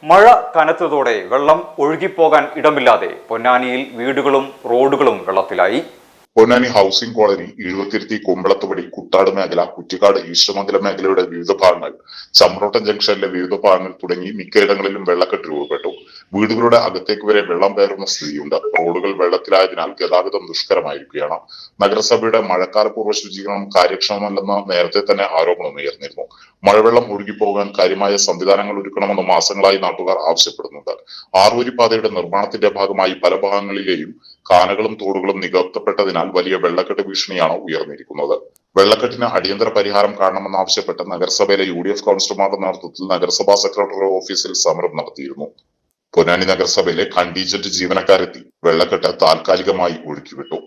മഴ കനത്തതോടെ വെള്ളം ഒഴുകിപ്പോകാൻ ഇടമില്ലാതെ പൊന്നാനിയിൽ വീടുകളും റോഡുകളും വെള്ളത്തിലായി. പൊന്നാനി ഹൗസിംഗ് കോളനി, എഴുവത്തിരുത്തി, കുമ്പളത്തുപടി, കുട്ടാട് മേഖല, കുറ്റിക്കാട്, ഈശ്വരമംഗലം മേഖലയുടെ വിവിധ ഭാഗങ്ങൾ, ചമ്രോട്ടം ജംഗ്ഷനിലെ വിവിധ ഭാഗങ്ങൾ തുടങ്ങി മിക്കയിടങ്ങളിലും വെള്ളക്കെട്ട് രൂപപ്പെട്ടു. വീടുകളുടെ അകത്തേക്ക് വരെ വെള്ളം കയറുന്ന സ്ഥിതിയുണ്ട്. റോഡുകൾ വെള്ളത്തിലായതിനാൽ ഗതാഗതം ദുഷ്കരമായിരിക്കുകയാണ്. നഗരസഭയുടെ മഴക്കാലപൂർവ്വ ശുചീകരണം കാര്യക്ഷമമല്ലെന്ന് നേരത്തെ തന്നെ ആരോപണം ഉയർന്നിരുന്നു. മഴവെള്ളം ഒഴുകിപ്പോകാൻ കാര്യമായ സംവിധാനങ്ങൾ ഒരുക്കണമെന്ന് മാസങ്ങളായി നാട്ടുകാർ ആവശ്യപ്പെടുന്നുണ്ട്. ആറുവരിപ്പാതയുടെ നിർമ്മാണത്തിന്റെ ഭാഗമായി പല ഭാഗങ്ങളിലെയും കാനകളും തോടുകളും നികത്തപ്പെട്ടതിനാൽ വലിയ വെള്ളക്കെട്ട് ഭീഷണിയാണ് ഉയർന്നിരിക്കുന്നത്. വെള്ളക്കെട്ടിന് അടിയന്തര പരിഹാരം കാണണമെന്നാവശ്യപ്പെട്ട് നഗരസഭയിലെ UDF കൗൺസിലർമാരുടെ നേതൃത്വത്തിൽ നഗരസഭാ സെക്രട്ടറി ഓഫീസിൽ സമരം നടത്തിയിരുന്നു. പൊന്നാനി നഗരസഭയിലെ കണ്ടീജന്റ് ജീവനക്കാരെത്തി വെള്ളക്കെട്ട് താൽക്കാലികമായി ഒഴുക്കിവിട്ടു.